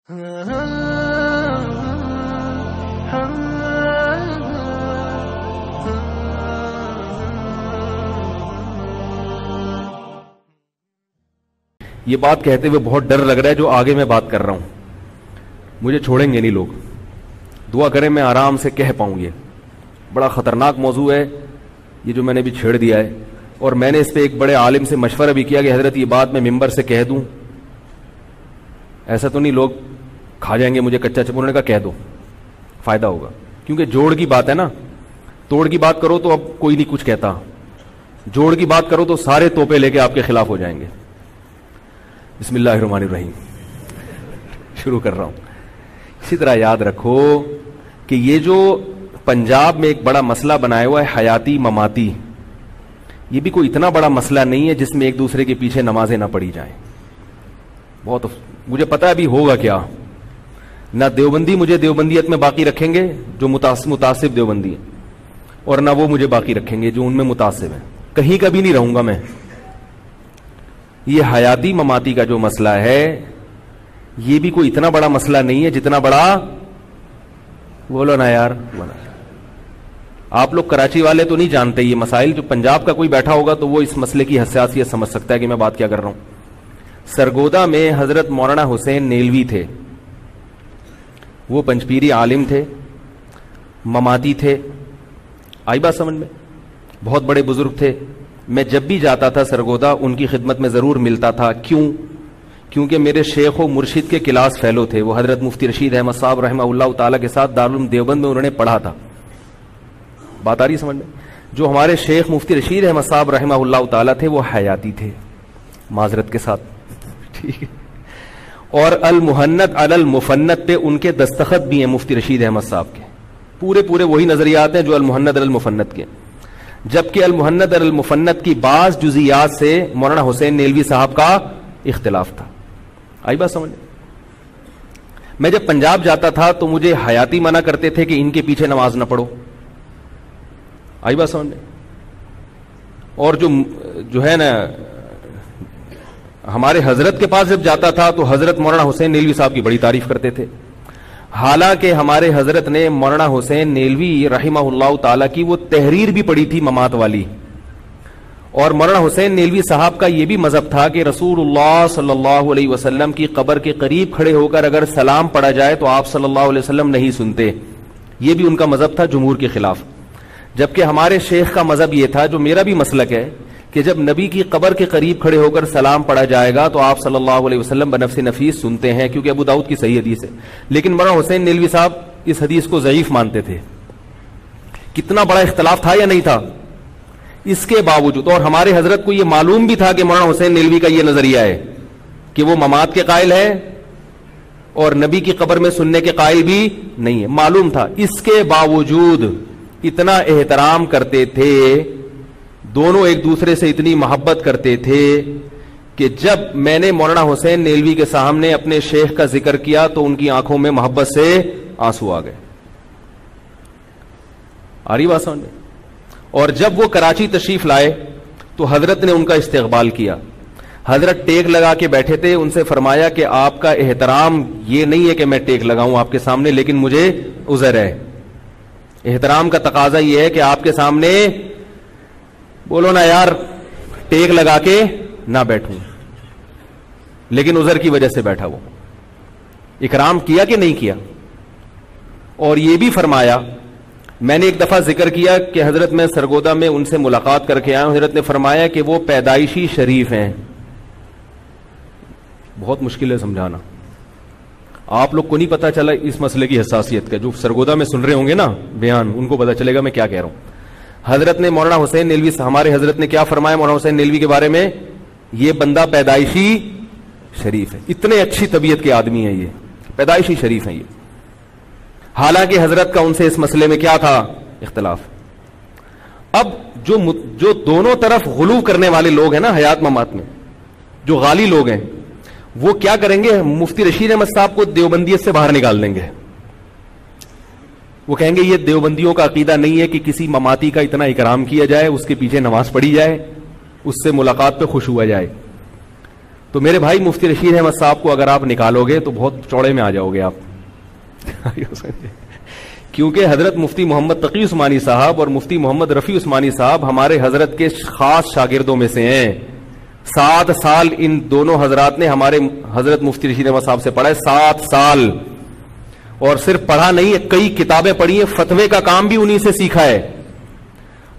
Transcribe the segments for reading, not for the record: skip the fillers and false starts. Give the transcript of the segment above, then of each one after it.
یہ بات کہتے ہوئے بہت ڈر لگ رہا ہے جو آگے میں بات کر رہا ہوں. مجھے چھوڑیں گے نہیں لوگ. دعا کریں میں آرام سے کہہ پاؤں. یہ بڑا خطرناک موضوع ہے یہ جو میں نے بھی چھیڑ دیا ہے, اور میں نے اس پہ ایک بڑے عالم سے مشورہ بھی کیا کہ حضرت یہ بات میں ممبر سے کہہ دوں, ایسا تو نہیں لوگ کھا جائیں گے مجھے کچا چپ. انہوں نے کہا کہہ دو, فائدہ ہوگا, کیونکہ جوڑ کی بات ہے نا. توڑ کی بات کرو تو اب کوئی نہیں کچھ کہتا, جوڑ کی بات کرو تو سارے توپے لے کے آپ کے خلاف ہو جائیں گے. بسم اللہ الرحمن الرحیم شروع کر رہا ہوں. اسی طرح یاد رکھو کہ یہ جو پنجاب میں ایک بڑا مسئلہ بنایا ہوا ہے حیاتی مماتی, یہ بھی کوئی اتنا بڑا مسئلہ نہیں ہے جس میں ایک دوسرے کے پیچھے نمازیں نہ پڑھی جائیں. بہت مجھے پتا ہے ابھی ہوگا کیا. نہ دیوبندی مجھے دیوبندیت میں باقی رکھیں گے جو متعصب دیوبندی ہیں, اور نہ وہ مجھے باقی رکھیں گے جو ان میں متعصب ہیں. کہیں کا بھی نہیں رہوں گا میں. یہ حیاتی مماتی کا جو مسئلہ ہے یہ بھی کوئی اتنا بڑا مسئلہ نہیں ہے جتنا بڑا, بولو نا یار. آپ لوگ کراچی والے تو نہیں جانتے یہ مسائل. جو پنجاب کا کوئی بیٹھا ہوگا تو وہ اس مسئلے کی حساسیت سمجھ سکتا ہے کہ میں بات کیا کر رہا ہوں. سرگودا میں حضرت مولانا حسین نیلوی تھے. وہ پنجپیری عالم تھے, مماتی تھے. آئی بات سمجھ میں؟ بہت بڑے بزرگ تھے. میں جب بھی جاتا تھا سرگودا ان کی خدمت میں ضرور ملتا تھا. کیوں؟ کیونکہ میرے شیخ و مرشد کے کلاس فیلو تھے. وہ حضرت مفتی رشید احمد صاحب رحمہ اللہ تعالیٰ کے ساتھ دارالعلوم دیوبند میں انہوں نے پڑھا تھا. بات آ رہی سمجھ میں؟ جو ہمارے شیخ مفتی رشید احمد صاحب رحمہ اللہ تعالیٰ تھے وہ حیاتی تھے, معذرت کے ساتھ, ٹھیک ہے. اور المحنت علی المفنت پہ ان کے دستخط بھی ہیں مفتی رشید احمد صاحب کے. پورے وہی نظریات ہیں جو المحنت علی المفنت کے. جبکہ المحنت علی المفنت کی بعض جزیات سے مولانا حسین نیلوی صاحب کا اختلاف تھا. آئی بات سمجھ؟ میں جب پنجاب جاتا تھا تو مجھے حیاتی منع کرتے تھے کہ ان کے پیچھے نماز نہ پڑھو. آئی بات سمجھ؟ اور جو ہے نا ہمارے حضرت کے پاس جب جاتا تھا تو حضرت مولانا حسین نیلوی صاحب کی بڑی تعریف کرتے تھے. حالانکہ ہمارے حضرت نے مولانا حسین نیلوی رحمہ اللہ تعالیٰ کی وہ تحریر بھی پڑھی تھی ممات والی. اور مولانا حسین نیلوی صاحب کا یہ بھی مذہب تھا کہ رسول اللہ صلی اللہ علیہ وسلم کی قبر کے قریب کھڑے ہو کر اگر سلام پڑھا جائے تو آپ صلی اللہ علیہ وسلم نہیں سنتے. یہ بھی ان کا مذہب تھا جمہور کے خلاف. جبکہ ہمارے شیخ کا مذہب یہ تھا, جو میرا بھی مسلک ہے, کہ جب نبی کی قبر کے قریب کھڑے ہو کر سلام پڑھا جائے گا تو آپ صلی اللہ علیہ وسلم بنفس نفیس سنتے ہیں, کیونکہ ابو داؤد کی صحیح حدیث ہے. لیکن مولانا حسین نیلوی صاحب اس حدیث کو ضعیف مانتے تھے. کتنا بڑا اختلاف تھا یا نہیں تھا؟ اس کے باوجود, اور ہمارے حضرت کو یہ معلوم بھی تھا کہ مولانا حسین نیلوی کا یہ نظریہ ہے کہ وہ ممات کے قائل ہے اور نبی کی قبر میں سننے کے قائل بھی نہیں ہے, معلوم تھا. اس کے باوجود اتنا احترام کرتے تھے, دونوں ایک دوسرے سے اتنی محبت کرتے تھے کہ جب میں نے مولانا حسین نیلوی کے سامنے اپنے شیخ کا ذکر کیا تو ان کی آنکھوں میں محبت سے آنسو آ گئے. آ رہی بات سمجھ میں؟ اور جب وہ کراچی تشریف لائے تو حضرت نے ان کا استقبال کیا. حضرت ٹیک لگا کے بیٹھے تھے. ان سے فرمایا کہ آپ کا احترام یہ نہیں ہے کہ میں ٹیک لگاؤں آپ کے سامنے, لیکن مجھے عذر ہے. احترام کا تقاضا یہ ہے کہ آپ کے سامنے, بولو نا یار, ٹیک لگا کے نہ بیٹھوں, لیکن عذر کی وجہ سے بیٹھا. وہ اکرام کیا کہ نہیں کیا؟ اور یہ بھی فرمایا, میں نے ایک دفعہ ذکر کیا کہ حضرت میں سرگودا میں ان سے ملاقات کر کے آیا ہوں. حضرت نے فرمایا کہ وہ پیدائشی شریف ہیں. بہت مشکل ہے سمجھانا, آپ لوگ کو نہیں پتا چلا اس مسئلے کی حساسیت کا. جو سرگودا میں سن رہے ہوں گے نا بیان, ان کو پتا چلے گا میں کیا کہہ رہا ہوں. حضرت نے مولانا حسین نیلوی, ہمارے حضرت نے کیا فرمایا مولانا حسین نیلوی کے بارے میں؟ یہ بندہ پیدائشی شریف ہے. اتنے اچھی طبیعت کے آدمی ہیں, یہ پیدائشی شریف ہیں یہ. حالانکہ حضرت کا ان سے اس مسئلے میں کیا تھا؟ اختلاف. اب جو دونوں طرف غلو کرنے والے لوگ ہیں نا حیات ممات میں, جو غالی لوگ ہیں, وہ کیا کریں گے؟ مفتی رشید احمد صاحب کو دیوبندیت سے باہر نکال دیں گے. وہ کہیں گے یہ دیوبندیوں کا عقیدہ نہیں ہے کہ کسی مماتی کا اتنا اکرام کیا جائے, اس کے پیچھے نماز پڑھی جائے, اس سے ملاقات پہ خوش ہوا جائے. تو میرے بھائی مفتی رشید احمد صاحب کو اگر آپ نکالو گے تو بہت چوڑے میں آ جاؤ گے آپ کیونکہ حضرت مفتی محمد تقی عثمانی صاحب اور مفتی محمد رفیع عثمانی صاحب ہمارے حضرت کے خاص شاگردوں میں سے ہیں. 7 سال ان دونوں حضرات نے ہمارے حضرت مفتی رشید احمد صاحب سے پڑھا ہے. 7 سال. اور صرف پڑھا نہیں ہے, کئی کتابیں پڑھی ہیں, فتوے کا کام بھی انہی سے سیکھا ہے.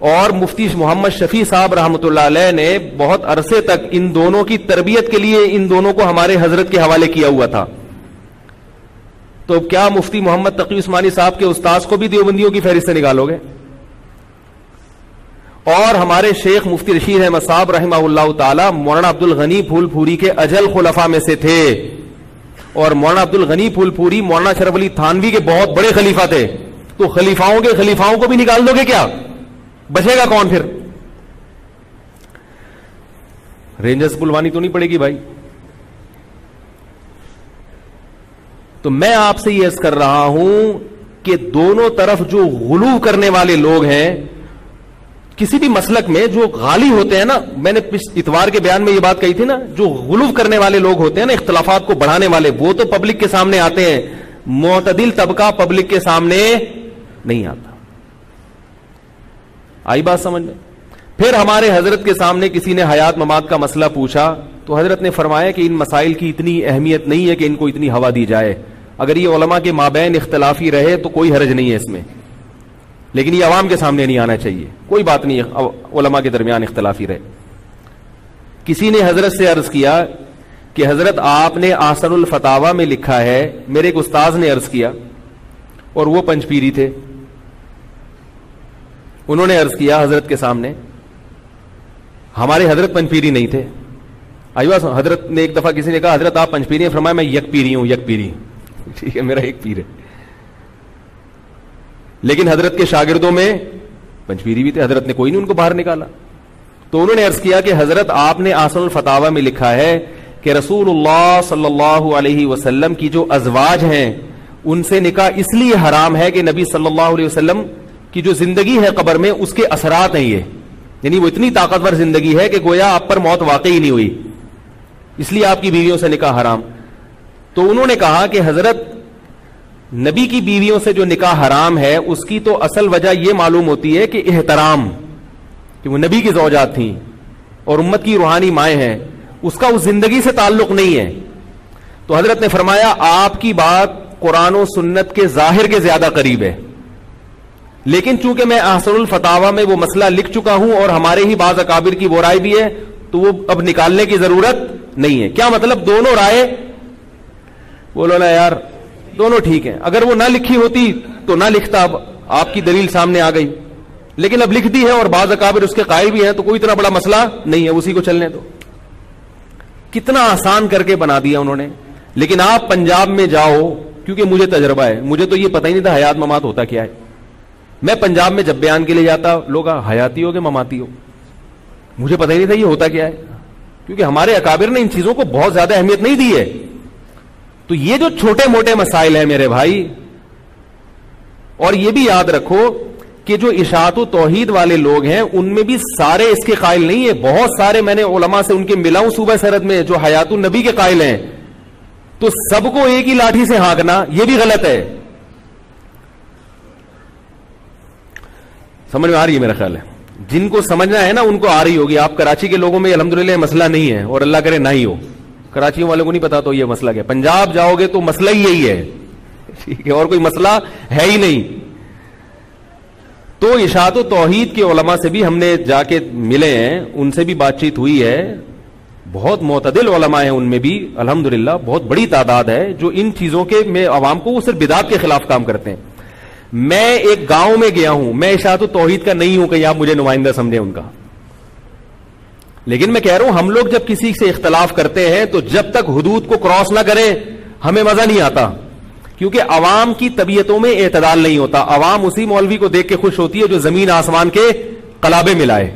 اور مفتی محمد شفیع صاحب رحمۃ اللہ علیہ نے بہت عرصے تک ان دونوں کی تربیت کے لیے ان دونوں کو ہمارے حضرت کے حوالے کیا ہوا تھا. تو کیا مفتی محمد تقی عثمانی صاحب کے استاذ کو بھی دیوبندیوں کی فہرست سے نکالو گے؟ اور ہمارے شیخ مفتی رشید احمد صاحب رحمہ اللہ تعالی مولانا عبد الغنی پھول پوری کے اجل خلفاء میں سے تھے. اور مولانا عبد الغنی پھول پوری مولانا شرف علی تھانوی کے بہت بڑے خلیفہ تھے. تو خلیفاؤں کے خلیفاؤں کو بھی نکال دو گے کیا؟ بچے گا کون پھر؟ رینجرز بلوانی تو نہیں پڑے گی بھائی. تو میں آپ سے یہ عرض کر رہا ہوں کہ دونوں طرف جو غلو کرنے والے لوگ ہیں کسی بھی مسلک میں, جو غالی ہوتے ہیں نا, میں نے اتوار کے بیان میں یہ بات کہی تھی نا, جو غلو کرنے والے لوگ ہوتے ہیں نا, اختلافات کو بڑھانے والے, وہ تو پبلک کے سامنے آتے ہیں. معتدل طبقہ پبلک کے سامنے نہیں آتا. آئی بات سمجھ میں؟ پھر ہمارے حضرت کے سامنے کسی نے حیات ممات کا مسئلہ پوچھا تو حضرت نے فرمایا کہ ان مسائل کی اتنی اہمیت نہیں ہے کہ ان کو اتنی ہوا دی جائے. اگر یہ علماء کے مابین اختلافی رہے تو کوئی حرج نہیں ہے اس میں, لیکن یہ عوام کے سامنے نہیں آنا چاہیے. کوئی بات نہیں ہے علماء کے درمیان اختلافی رہے. کسی نے حضرت سے عرض کیا کہ حضرت آپ نے احسن الفتاوی میں لکھا ہے, میرے ایک استاذ نے عرض کیا اور وہ پنج پیری تھے, انہوں نے عرض کیا حضرت کے سامنے, ہمارے حضرت پنج پیری نہیں تھے. آئیو حضرت نے ایک دفعہ کسی نے کہا حضرت آپ پنج پیری ہیں, فرمایا میں یک پیری ہوں, یک پیری. ٹھیک ہے, میرا ایک پیر ہے. لیکن حضرت کے شاگردوں میں پنج پیری بھی تھے, حضرت نے کوئی نہیں ان کو باہر نکالا. تو انہوں نے عرض کیا کہ حضرت آپ نے احسن الفتاوی میں لکھا ہے کہ رسول اللہ صلی اللہ علیہ وسلم کی جو ازواج ہیں ان سے نکاح اس لیے حرام ہے کہ نبی صلی اللہ علیہ وسلم کی جو زندگی ہے قبر میں اس کے اثرات ہیں, یہ یعنی وہ اتنی طاقتور زندگی ہے کہ گویا آپ پر موت واقعی نہیں ہوئی, اس لیے آپ کی بیویوں سے نکاح حرام. تو انہوں نے کہا کہ حضرت نبی کی بیویوں سے جو نکاح حرام ہے اس کی تو اصل وجہ یہ معلوم ہوتی ہے کہ احترام, کہ وہ نبی کی زوجات تھیں اور امت کی روحانی مائیں ہیں, اس کا اس زندگی سے تعلق نہیں ہے. تو حضرت نے فرمایا آپ کی بات قرآن و سنت کے ظاہر کے زیادہ قریب ہے, لیکن چونکہ میں احسن الفتاوی میں وہ مسئلہ لکھ چکا ہوں اور ہمارے ہی بعض اکابر کی وہ رائے بھی ہے تو وہ اب نکالنے کی ضرورت نہیں ہے. کیا مطلب؟ دونوں رائے بولو نا یار, دونوں ٹھیک ہیں. اگر وہ نہ لکھی ہوتی تو نہ لکھتا, اب آپ کی دلیل سامنے آ گئی, لیکن اب لکھ دی ہے اور بعض اکابر اس کے قائل بھی ہیں تو کوئی اتنا بڑا مسئلہ نہیں ہے, اسی کو چلنے دو. کتنا آسان کر کے بنا دیا انہوں نے. لیکن آپ پنجاب میں جاؤ, کیونکہ مجھے تجربہ ہے, مجھے تو یہ پتہ ہی نہیں تھا حیات ممات ہوتا کیا ہے. میں پنجاب میں جب بیان کے لیے جاتا, لوگ حیاتی ہو کہ مماتی ہو, مجھے پتہ ہی نہیں تھا یہ ہوتا کیا ہے, کیونکہ ہمارے اکابر نے ان چیزوں کو بہت زیادہ اہمیت نہیں دی ہے. تو یہ جو چھوٹے موٹے مسائل ہیں میرے بھائی, اور یہ بھی یاد رکھو کہ جو اشاعت و توحید والے لوگ ہیں ان میں بھی سارے اس کے قائل نہیں ہیں. بہت سارے میں نے علماء سے ان کے ملا ہوں صوبہ سرحد میں جو حیات النبی کے قائل ہیں. تو سب کو ایک ہی لاٹھی سے ہانکنا یہ بھی غلط ہے. سمجھ میں آ رہی ہے میرا خیال ہے, جن کو سمجھنا ہے نا ان کو آ رہی ہوگی. آپ کراچی کے لوگوں میں الحمدللہ مسئلہ نہیں ہے, اور اللہ کرے نہ ہی ہو. کراچی والوں کو نہیں پتا تو یہ مسئلہ کیا, پنجاب جاؤ گے تو مسئلہ ہی یہی ہے, ٹھیک ہے, اور کوئی مسئلہ ہے ہی نہیں. تو اشاعت و توحید کے علماء سے بھی ہم نے جا کے ملے ہیں, ان سے بھی بات چیت ہوئی ہے. بہت معتدل علماء ہیں ان میں بھی الحمدللہ, بہت بڑی تعداد ہے جو ان چیزوں کے میں عوام کو وہ صرف بدعت کے خلاف کام کرتے ہیں. میں ایک گاؤں میں گیا ہوں, میں اشاعت و توحید کا نہیں ہوں کہ آپ مجھے نمائندہ سمجھیں ان کا, لیکن میں کہہ رہا ہوں ہم لوگ جب کسی سے اختلاف کرتے ہیں تو جب تک حدود کو کراس نہ کریں ہمیں مزہ نہیں آتا, کیونکہ عوام کی طبیعتوں میں اعتدال نہیں ہوتا. عوام اسی مولوی کو دیکھ کے خوش ہوتی ہے جو زمین آسمان کے قلابے ملائے.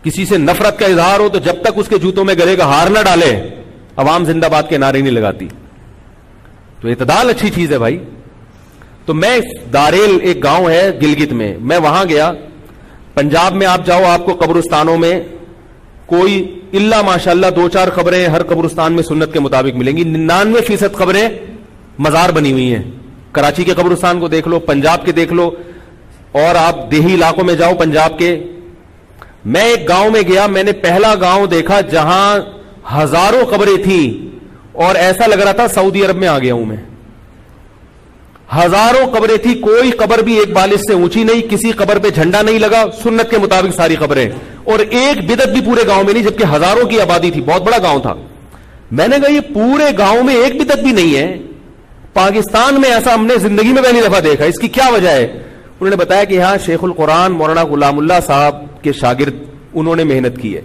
کسی سے نفرت کا اظہار ہو تو جب تک اس کے جوتوں میں گلے کا ہار نہ ڈالے عوام زندہ باد کے نعرے نہیں لگاتی. تو اعتدال اچھی چیز ہے بھائی. تو میں داریل ایک گاؤں ہے گلگت میں, میں وہاں گیا. پنجاب میں آپ جاؤ, آپ کو قبرستانوں میں کوئی الا ماشاءاللہ 2-4 قبریں ہر قبرستان میں سنت کے مطابق ملیں گی. 99% قبریں مزار بنی ہوئی ہیں. کراچی کے قبرستان کو دیکھ لو, پنجاب کے دیکھ لو, اور آپ دیہی علاقوں میں جاؤ پنجاب کے. میں ایک گاؤں میں گیا, میں نے پہلا گاؤں دیکھا جہاں ہزاروں قبریں تھیں اور ایسا لگ رہا تھا سعودی عرب میں آ گیا ہوں میں. ہزاروں قبریں تھی, کوئی قبر بھی ایک بالش سے اونچی نہیں, کسی قبر پہ جھنڈا نہیں لگا, سنت کے مطابق ساری قبریں, اور ایک بدعت بھی پورے گاؤں میں نہیں, جبکہ ہزاروں کی آبادی تھی, بہت بڑا گاؤں تھا. میں نے کہا یہ پورے گاؤں میں ایک بدعت بھی نہیں ہے, پاکستان میں ایسا ہم نے زندگی میں پہلی دفعہ دیکھا, اس کی کیا وجہ ہے؟ انہوں نے بتایا کہ یہاں شیخ القرآن مولانا غلام اللہ صاحب کے شاگرد انہوں نے محنت کی ہے.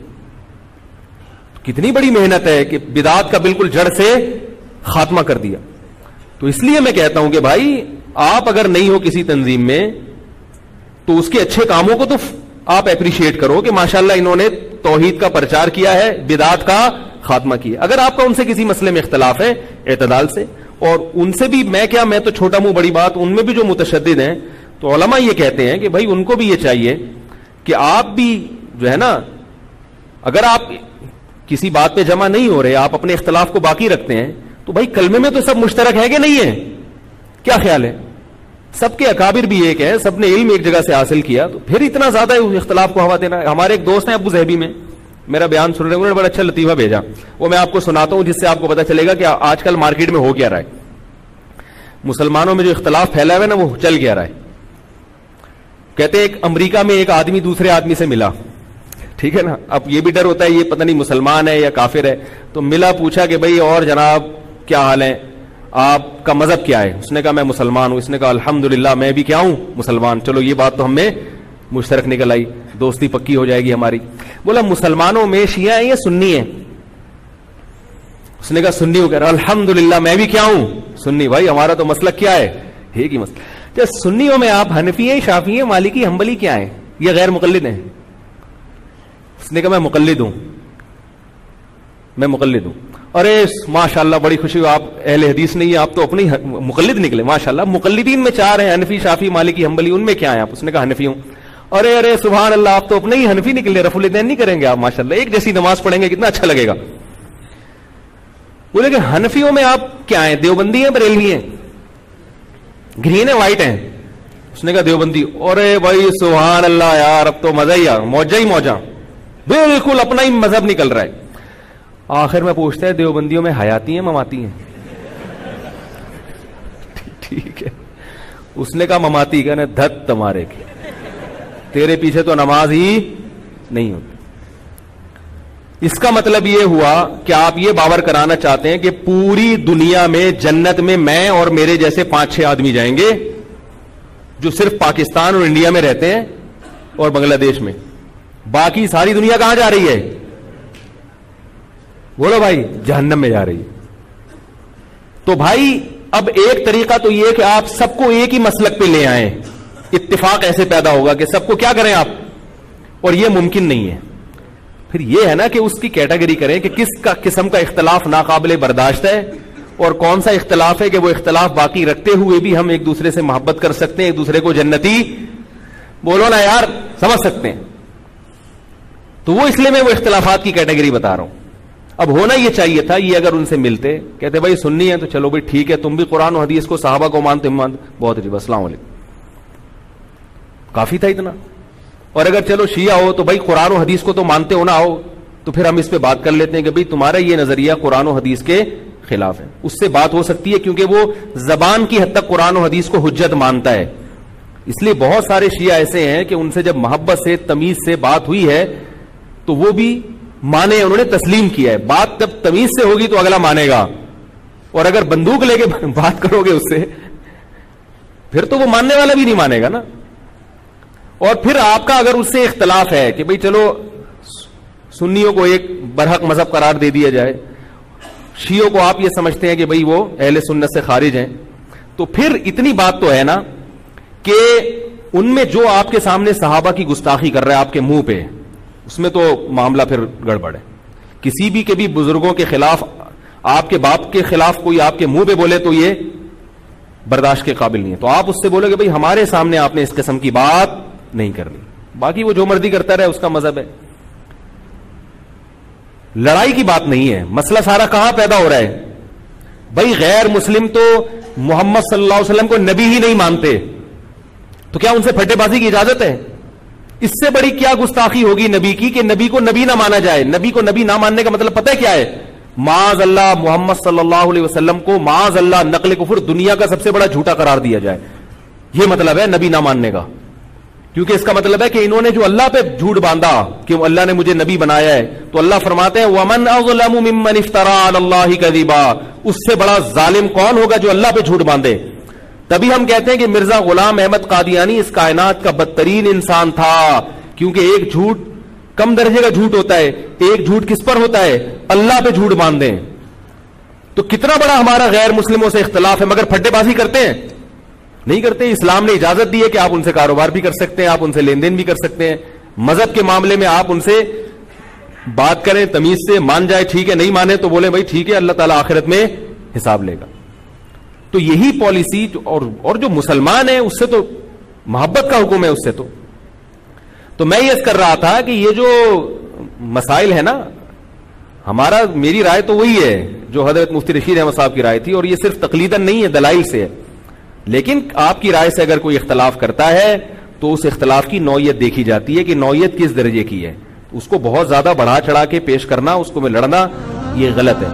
کتنی بڑی محنت ہے کہ بدعات کا بالکل جڑ سے خاتمہ کر دیا. تو اس لیے میں کہتا ہوں کہ بھائی آپ اگر نہیں ہو کسی تنظیم میں تو اس کے اچھے کاموں کو تو آپ اپریشیٹ کرو کہ ماشاءاللہ انہوں نے توحید کا پرچار کیا ہے, بدعات کا خاتمہ کیا. اگر آپ کا ان سے کسی مسئلے میں اختلاف ہے, اعتدال سے, اور ان سے بھی میں تو چھوٹا منہ بڑی بات, ان میں بھی جو متشدد ہیں, تو علماء یہ کہتے ہیں کہ بھائی ان کو بھی یہ چاہیے کہ آپ بھی جو ہے نا, اگر آپ کسی بات پہ جمع نہیں ہو رہے, آپ اپنے اختلاف کو باقی رکھتے ہیں, تو بھائی کلمے میں تو سب مشترک ہے کہ نہیں ہے؟ کیا خیال ہے؟ سب کے اکابر بھی ایک ہے, سب نے علم ایک جگہ سے حاصل کیا, تو پھر اتنا زیادہ اختلاف کو ہوا دینا. ہمارے ایک دوست ہیں ابو ظہبی میں, میرا بیان سن رہے ہیں, انہوں نے بڑا اچھا لطیفہ بھیجا, وہ میں آپ کو سناتا ہوں جس سے آپ کو پتا چلے گا کہ آج کل مارکیٹ میں ہو کیا رہا ہے, مسلمانوں میں جو اختلاف پھیلا ہوا ہے نا وہ چل کیا رہا ہے. کہتے ہیں ایک امریکہ میں ایک آدمی دوسرے آدمی سے ملا, ٹھیک ہے نا, اب یہ بھی ڈر ہوتا ہے یہ پتہ نہیں مسلمان ہے یا کافر ہے, تو ملا, پوچھا کہ بھائی اور جناب کیا حال ہے, آپ کا مذہب کیا ہے؟ اس نے کہا میں مسلمان ہوں. اس نے کہا الحمدللہ میں بھی کیا ہوں, مسلمان. چلو یہ بات تو ہم میں مشترک نکل آئی, دوستی پکی ہو جائے گی ہماری. بولا مسلمانوں میں شیعہ ہیں یا سنی ہیں؟ اس نے کہا سنی ہو. کہہ رہا الحمدللہ میں بھی کیا ہوں, سنی. بھائی ہمارا تو مسلک کیا ہے, ایک ہی مسلک. سنیوں میں آپ حنفی ہیں, شافعی ہیں, مالکی, حنبلی کیا ہیں, یہ غیر مقلد ہیں؟ اس نے کہا میں مقلد ہوں, میں مقلد ہوں. ارے ماشاءاللہ بڑی خوشی ہو, آپ اہل حدیث نہیں ہیں, آپ تو اپنی مقلد نکلے ماشاءاللہ. مقلدین میں 4 ہیں, حنفی, شافعی, مالکی, حنبلی, ان میں کیا ہیں آپ؟ اس نے کہا حنفی ہوں. ارے سبحان اللہ, آپ تو اپنے ہی حنفی نکلے, رفع الدین نہیں کریں گے آپ ماشاءاللہ, ایک جیسی نماز پڑھیں گے کتنا اچھا لگے گا. بولے کہ حنفیوں میں آپ کیا ہیں, دیوبندی ہیں, بریلوی ہیں, گرین ہے, وائٹ ہیں؟ اس نے کہا دیوبندی. ارے بھائی سبحان اللہ یار, اب تو مزہ ہی آ, موجہ ہی موجہ, بالکل اپنا ہی مذہب نکل رہا ہے. آخر میں پوچھتا ہے دیوبندیوں میں حیاتی ہیں مماتی ہیں؟ ٹھیک ہے. اس نے کہا مماتی. کہنے دھت تمہارے کی, تیرے پیچھے تو نماز ہی نہیں ہوتی. اس کا مطلب یہ ہوا کہ آپ یہ باور کرانا چاہتے ہیں کہ پوری دنیا میں جنت میں میں اور میرے جیسے 5-6 آدمی جائیں گے جو صرف پاکستان اور انڈیا میں رہتے ہیں اور بنگلہ دیش میں, باقی ساری دنیا کہاں جا رہی ہے؟ بولو بھائی, جہنم میں جا رہی ہے. تو بھائی اب ایک طریقہ تو یہ کہ آپ سب کو ایک ہی مسلک پہ لے آئیں, اتفاق ایسے پیدا ہوگا کہ سب کو کیا کریں آپ, اور یہ ممکن نہیں ہے. پھر یہ ہے نا کہ اس کی کیٹیگری کریں کہ کس کا قسم کا اختلاف ناقابل برداشت ہے اور کون سا اختلاف ہے کہ وہ اختلاف باقی رکھتے ہوئے بھی ہم ایک دوسرے سے محبت کر سکتے ہیں, ایک دوسرے کو جنتی, بولو نا یار, سمجھ سکتے ہیں. تو وہ اس لیے میں وہ اختلافات کی کیٹیگری بتا رہا ہوں. اب ہونا یہ چاہیے تھا, یہ اگر ان سے ملتے, کہتے بھائی سنی ہے تو چلو بھائی ٹھیک ہے, تم بھی قرآن و حدیث کو, صحابہ کو مانتے, بہت اچھی, السلام علیکم, کافی تھا اتنا. اور اگر چلو شیعہ ہو تو بھائی قرآن و حدیث کو تو مانتے ہو نہ ہو, تو پھر ہم اس پہ بات کر لیتے ہیں کہ بھائی تمہارا یہ نظریہ قرآن و حدیث کے خلاف ہے. اس سے بات ہو سکتی ہے کیونکہ وہ زبان کی حد تک قرآن و حدیث کو حجت مانتا ہے. اس لیے بہت سارے شیعہ ایسے ہیں کہ ان سے جب محبت سے, تمیز سے بات ہوئی ہے تو وہ بھی مانے, انہوں نے تسلیم کیا ہے. بات جب تمیز سے ہوگی تو اگلا مانے گا, اور اگر بندوق لے کے بات کرو گے اس سے پھر تو وہ ماننے والا بھی نہیں مانے گا نا. اور پھر آپ کا اگر اس سے اختلاف ہے کہ بھئی چلو سنیوں کو ایک برحق مذہب قرار دے دیا جائے, شیعوں کو آپ یہ سمجھتے ہیں کہ بھئی وہ اہل سنت سے خارج ہیں, تو پھر اتنی بات تو ہے نا کہ ان میں جو آپ کے سامنے صحابہ کی گستاخی کر رہا ہے آپ کے منہ پہ, اس میں تو معاملہ پھر گڑبڑ ہے. کسی بھی کے بھی بزرگوں کے خلاف, آپ کے باپ کے خلاف کوئی آپ کے منہ پہ بولے تو یہ برداشت کے قابل نہیں ہے. تو آپ اس سے بولو کہ بھئی ہمارے سامنے آپ نے اس قسم کی بات نہیں کرنی, باقی وہ جو مرضی کرتا رہے اس کا مذہب ہے. لڑائی کی بات نہیں ہے. مسئلہ سارا کہاں پیدا ہو رہا ہے؟ بھائی غیر مسلم تو محمد صلی اللہ علیہ وسلم کو نبی ہی نہیں مانتے, تو کیا ان سے پھٹے بازی کی اجازت ہے؟ اس سے بڑی کیا گستاخی ہوگی نبی کی کہ نبی کو نبی نہ مانا جائے. نبی کو نبی نہ ماننے کا مطلب پتہ ہے کیا ہے؟ معاذ اللہ محمد صلی اللہ علیہ وسلم کو معاذ اللہ نقل کفر دنیا کا سب سے بڑا جھوٹا قرار دیا جائے. یہ مطلب ہے نبی نہ ماننے کا, کیونکہ اس کا مطلب ہے کہ انہوں نے جو اللہ پہ جھوٹ باندھا کہ اللہ نے مجھے نبی بنایا ہے, تو اللہ فرماتے ہیں وَمَنْ أَظْلَمُ مِمَّنِ افْتَرَىٰ عَلَى اللَّهِ كَذِبًا, اس سے بڑا ظالم کون ہوگا جو اللہ پہ جھوٹ باندھے. تبھی ہم کہتے ہیں کہ مرزا غلام احمد قادیانی اس کائنات کا بدترین انسان تھا, کیونکہ ایک جھوٹ کم درجے کا جھوٹ ہوتا ہے, ایک جھوٹ کس پر ہوتا ہے؟ اللہ پہ جھوٹ باندھیں. تو کتنا بڑا ہمارا غیر مسلموں سے اختلاف ہے, مگر پھٹے بازی کرتے ہیں؟ نہیں کرتے. اسلام نے اجازت دی ہے کہ آپ ان سے کاروبار بھی کر سکتے ہیں, آپ ان سے لین دین بھی کر سکتے ہیں. مذہب کے معاملے میں آپ ان سے بات کریں تمیز سے, مان جائے ٹھیک ہے, نہیں مانے تو بولے بھائی ٹھیک ہے, اللہ تعالیٰ آخرت میں حساب لے گا. تو یہی پالیسی اور جو مسلمان ہیں اس سے تو محبت کا حکم ہے اس سے. تو میں یہ کر رہا تھا کہ یہ جو مسائل ہے نا, میری رائے تو وہی ہے جو حضرت مفتی رشید احمد صاحب کی رائے تھی, اور یہ صرف تقلیداً نہیں ہے, دلائل سے ہے. لیکن آپ کی رائے سے اگر کوئی اختلاف کرتا ہے تو اس اختلاف کی نوعیت دیکھی جاتی ہے کہ نوعیت کس درجے کی ہے. اس کو بہت زیادہ بڑھا چڑھا کے پیش کرنا, اس کو میں لڑنا, یہ غلط ہے.